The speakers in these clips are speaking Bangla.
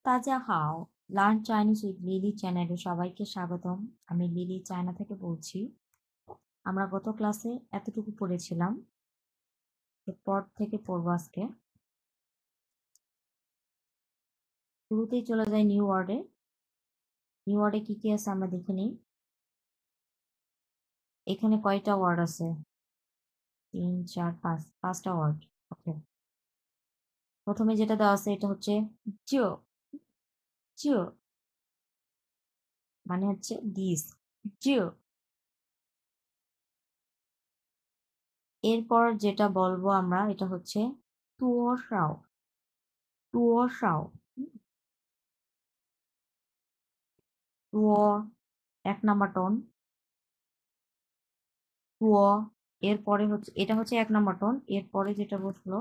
তাজা হাও লার্ন চাইনিজ উইথ লিলি চ্যানেলে সবাইকে স্বাগতম। আমি লিলি চায়না থেকে বলছি। আমরা গত ক্লাসে এতটুকু পড়েছিলাম, এরপর থেকে পড়বো আজকে। শুরুতেই চলে যাই নিউ ওয়ার্ডে। নিউ ওয়ার্ডে কি কি আছে আমরা দেখে নিই। এখানে কয়টা ওয়ার্ড আছে? 3, 4, 5, 5টা ওয়ার্ড। ওকে, প্রথমে যেটা দেওয়া আছে এটা হচ্ছে জিও। জিও মানে হচ্ছে দিস, জিও। এরপর যেটা বলবো আমরা এটা হচ্ছে তুয়ো শাও। তুয়ো শাও, তুয়ো 1 নাম্বার টোন। তুয়ো এরপরে হচ্ছে এটা হচ্ছে 1 নাম্বার টোন। এরপরে যেটা বসলো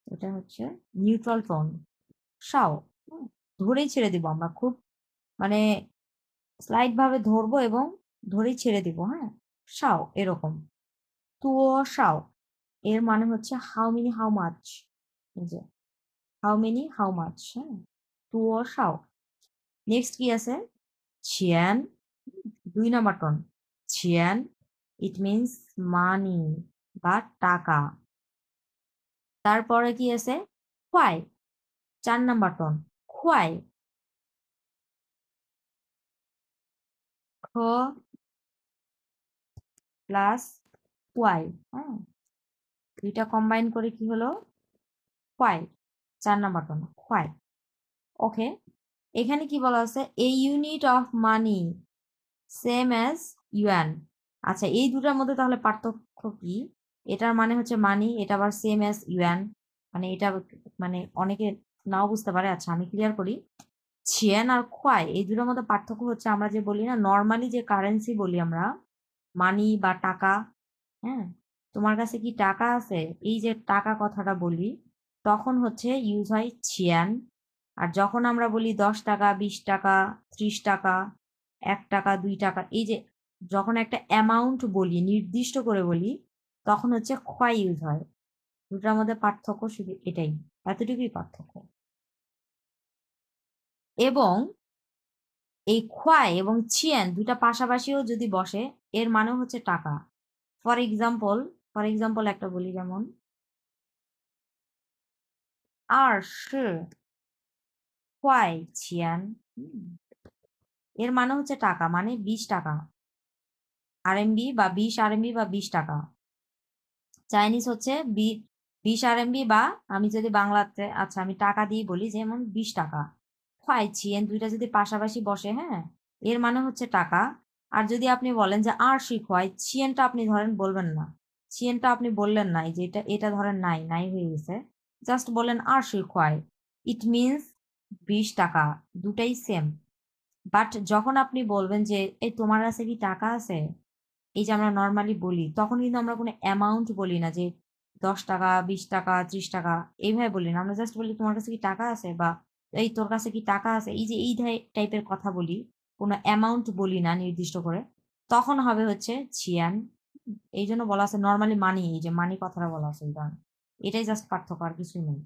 এটা হচ্ছে নিউট্রাল টোন, শাও। ধরেই ছেড়ে দিব আমরা, খুব মানে স্লাইড ভাবে ধরবো এবং ধরেই ছেড়ে দিব। হ্যাঁ, শাও এরকম। তুয়ো শাও এর মানে হচ্ছে হাউ মেনি হাউ মাচ। এই যে হাউ মেনি হাউ মাচ। হ্যাঁ, তুয়ো শাও। নেক্সট কি আছে? ছিয়ান, 2 নাম্বার টোন। ছিয়ান ইট মিনস মানি বা টাকা। তারপরে কি আছে? Khowai, 4 number tone. খোয়াই, খ প্লাস ওয়াই। হ্যাঁ, দুইটা কম্বাইন করে কি হলো? খোয়াই, 4 নাম্বার টোন। খোয়াই। ওকে, এখানে কি বলা আছে? A unit of money same as yuan. আচ্ছা, এই দুটার মধ্যে তাহলে পার্থক্য কি? এটার মানে হচ্ছে মানি, এটা আবার সেম অ্যাজ ইউয়ান। মানে এটা মানে অনেকে নাও বুঝতে পারে। আচ্ছা, আমি ক্লিয়ার করি। ছিয়ান আর খোয়াই এই দুটোর মধ্যে পার্থক্য হচ্ছে, আমরা যে বলি না নর্মালি যে কারেন্সি বলি আমরা, মানি বা টাকা। হ্যাঁ, তোমার কাছে কি টাকা আছে? এই যে টাকা কথাটা বলি তখন হচ্ছে ইউজ হয় ছিয়ান। আর যখন আমরা বলি 10 টাকা, 20 টাকা, 30 টাকা, 1 টাকা, 2 টাকা, এই যে যখন একটা অ্যামাউন্ট বলি, নির্দিষ্ট করে বলি, তখন হচ্ছে খোয়াই ইউজ হয়। দুটার মধ্যে পার্থক্য শুধু এটাই, এতটুকুই পার্থক্য। এবং এই খোয়াই এবং ছিয়ান দুটা পাশাপাশিও যদি বসে এর মানে হচ্ছে টাকা। ফর এক্সাম্পল, একটা বলি, যেমন আর খোয়াই ছিয়ান, এর মানে হচ্ছে টাকা, মানে 20 টাকা আরএমবি বা 20 আরএমবি বা 20 টাকা। চাইনিজ হচ্ছে 20 আরএমবি বা আমি যদি বাংলাতে, আচ্ছা আমি টাকা দিয়ে বলি, যেমন 20 টাকা। খোয়াই ছিয়ান দুইটা যদি পাশাপাশি বসে, হ্যাঁ, এর মানে হচ্ছে টাকা। আর যদি আপনি বলেন যে আর খোয়াই ছিয়ানটা, আপনি ধরেন বলবেন না, ছিয়ানটা আপনি বললেন নাই, যে এটা এটা ধরেন নাই নাই হয়ে গেছে, জাস্ট বললেন আর খোয়াই, ইট মিনস 20 টাকা। দুটাই সেম। বাট যখন আপনি বলবেন যে এই তোমার কাছে কি টাকা আছে, এই যে আমরা নর্মালি বলি, তখন কিন্তু আমরা কোনো অ্যামাউন্ট বলি না যে 10 টাকা, 20 টাকা, 30 টাকা, এইভাবে বলি না। আমরা জাস্ট বলি তোমার কাছে কি টাকা আছে, বা এই তোর কাছে কি টাকা আছে, এই যে এই টাইপের কথা বলি, কোনো অ্যামাউন্ট বলি না নির্দিষ্ট করে, তখন হবে হচ্ছে ছিয়ান। এই জন্য বলা আছে নর্মালি মানি, এই যে মানি কথাটা বলা আছে এই কারণে। এটাই জাস্ট পার্থক্য, আর কিছুই নেই।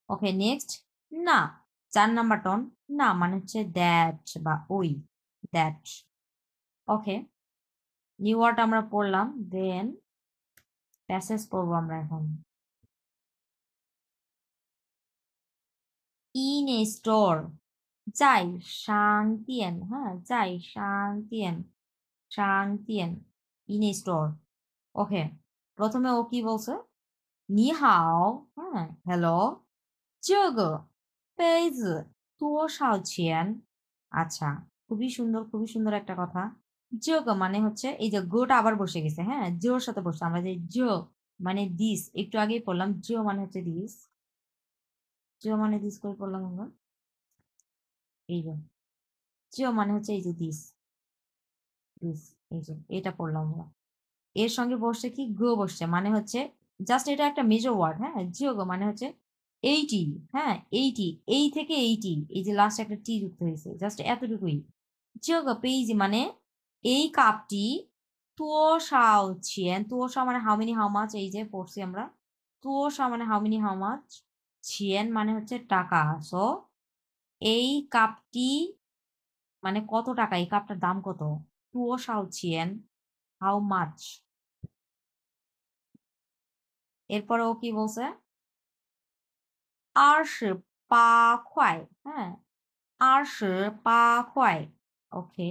ওকে, নেক্সট। না, 4 নাম্বার টোন। না মানে হচ্ছে দ্যাট বা ওই, দ্যাট। ওকে, নিউ ওয়ার্ড আমরা পড়লাম, দেন প্যাসেজ পড়বো আমরা এখন। ইন এ স্টোর, যাই শান্তিয়েন। হ্যাঁ, যাই শান্তিয়েন, শান্তিয়েন, ইন এ স্টোর। ওকে, প্রথমে ও কি বলছে? নি হাও, হ্যাঁ, হ্যালো, 这个杯子多少钱? আচ্ছা, খুবই সুন্দর, খুবই সুন্দর একটা কথা। যোগ মানে হচ্ছে এই যে গোটা আবার বসে গেছে। হ্যাঁ, জোর সাথে বসছে। আমরা যে জো মানে দিস, একটু আগেই পড়লাম, জো মানে হচ্ছে দিস। জো মানে দিস করে পড়লাম আমরা, এই যে জো মানে হচ্ছে এই যে দিস, দিস, এই যে এটা পড়লাম আমরা। এর সঙ্গে বসছে কি? গো বসছে, মানে হচ্ছে জাস্ট এটা একটা মেজর ওয়ার্ড। হ্যাঁ, জিও গো মানে হচ্ছে 80। হ্যাঁ, 80, এই থেকে 80, এই যে লাস্ট একটা টি যুক্ত হয়েছে, জাস্ট এতটুকুই। জিও গো পেইজি মানে এই কাপটি, তুও ছিয়েন, তুও মানে হাউ মেনি হাউ মাচ, এই যে পড়ছি আমরা, তুও মানে how many how much, Cheyenne মানে হচ্ছে টাকা। সো এই কাপটি মানে কত টাকা, এই কাপটার দাম কত? টুও শাও চিয়েন, হাউ মাচ। এরপরে ও কি বলছে? 28块, হ্যাঁ, 28块, ওকে।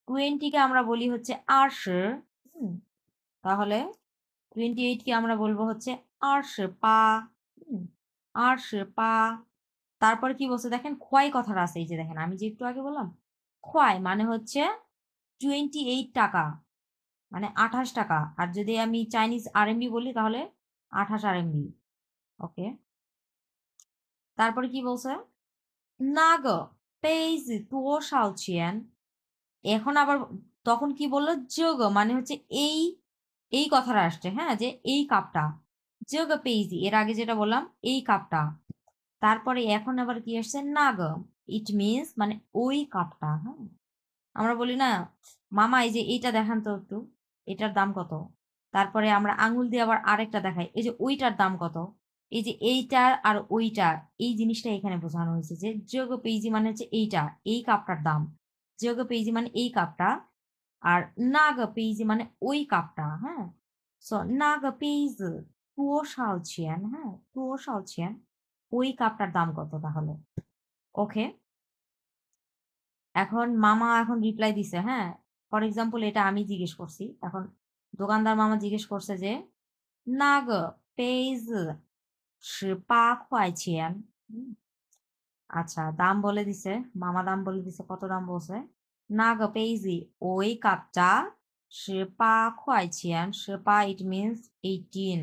20 কে আমরা বলি হচ্ছে 20, তাহলে 28 কে আমরা বলবো হচ্ছে 28, 28। তারপরে কি বলছে দেখেন, খোয়াই কথাটা আছে, এই যে দেখেন আমি যে একটু আগে বললাম খোয়াই মানে হচ্ছে 28 টাকা, মানে 28 টাকা। আর যদি আমি চাইনিজ আরএমবি বলি তাহলে 28 আরএমবি, ওকে। তারপরে কি বলছে? 那个杯子多少钱? এখন আবার তখন কি বললো? যোগ মানে হচ্ছে এই এই কথাটা আসছে, হ্যাঁ, যে এই কাপটা যোগ পেইজি, এর আগে যেটা বললাম এই কাপটা। তারপরে এখন আবার কি আসছে? নাগ, ইট মিনস মানে ওই কাপটা, হ্যাঁ। আমরা বলি না মামা এই যে এইটা দেখান তো একটু, এটার দাম কত? তারপরে আমরা আঙুল দিয়ে আবার আরেকটা দেখাই, এই যে ওইটার দাম কত? এই যে এইটার আর ওইটার এই জিনিসটা এখানে বোঝানো হয়েছে যে যোগ পেইজি মানে হচ্ছে এইটা, এই কাপটার দাম। যোগ পেইজি মানে এই কাপটা, আর নাগ পেইজি মানে ওই কাপটা, হ্যাঁ। সো নাগ পেইজ টুও শাওচিয়ান, হ্যাঁ, টুও শাওচিয়ান, ওই কাপটার দাম কত তাহলে? ওকে। এখন মামা এখন রিপ্লাই দিছে, হ্যাঁ। ফর এক্সাম্পল এটা আমি জিজ্ঞেস করছি, এখন দোকানদার মামা জিজ্ঞেস করছে যে না গো পেজ 18块钱। আচ্ছা দাম বলে দিছে, মামা দাম বলে দিছে, কত দাম বলছে? না গো পেইজি, ওই কাপটা 18块钱, 18 ইট মিনস 18,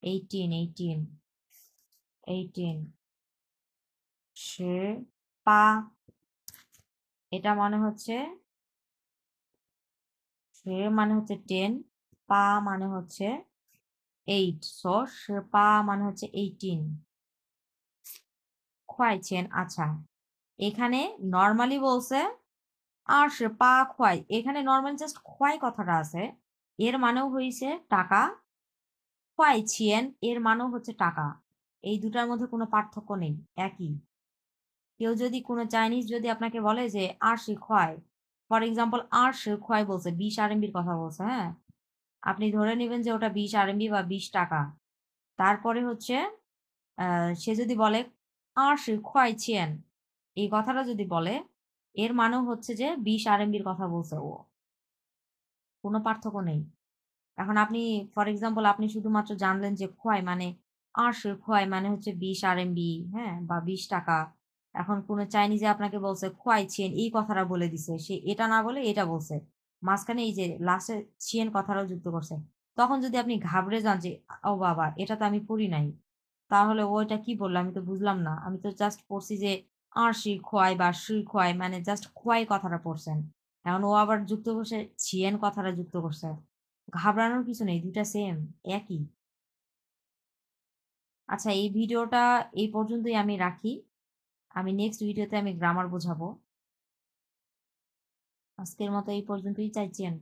18, 18, 18, 18, এটা মানে হচ্ছে মানে হচ্ছে 10, পা মানে হচ্ছে 8, সো পা মানে হচ্ছে 18 খোয়াইছেন। আচ্ছা এখানে নর্মালি বলছে আর পা খোয়াই, এখানে নর্মালি জাস্ট খোয়াই কথাটা আছে, এর মানেও হয়েছে টাকা। খোয়াইছিয়েন এর মানেও হচ্ছে টাকা, এই দুটার মধ্যে কোনো পার্থক্য নেই, একই। কেউ যদি কোনো চাইনিজ যদি আপনাকে বলে যে আরশি খোয়াই, ফর এক্সাম্পল আরশি খোয়াই বলছে 20 আরএমবির কথা বলছে, হ্যাঁ, আপনি ধরে নেবেন যে ওটা 20 আরএমবি বা 20 টাকা। তারপরে হচ্ছে সে যদি বলে 20块钱, এই কথাটা যদি বলে এর মানেও হচ্ছে যে 20 আরএমবির কথা বলছে ও, কোনো পার্থক্য নেই। এখন আপনি ফর এক্সাম্পল আপনি শুধুমাত্র জানলেন যে খোয়াই মানে 20 খোয়াই মানে হচ্ছে 20 আরএমবি, হ্যাঁ, বা 20 টাকা। এখন কোনো চাইনিজে আপনাকে বলছে খোয়াইছেন, এই কথাটা বলে দিছে, সে এটা না বলে এটা বলছে, মাঝখানে এই যে লাস্টে ছিয়েন কথাটাও যুক্ত করছে। তখন যদি আপনি ঘাবড়ে যান যে ও বাবা এটা তো আমি পড়ি নাই, তাহলে ওইটা কি বললো আমি তো বুঝলাম না, আমি তো জাস্ট পড়ছি যে খোয়াই বা খোয়াই মানে জাস্ট খোয়াই কথাটা পড়ছেন। এখন ও আবার যুক্ত করছে ছিয়েন কথাটা যুক্ত করছে, ঘাবড়ানোর কিছু নেই, দুইটা সেম, একই। আচ্ছা এই ভিডিওটা এই পর্যন্তই আমি রাখি, আমি নেক্সট ভিডিওতে আমি গ্রামার বোঝাবো। আজকের মতো এই পর্যন্তই চাইছেন।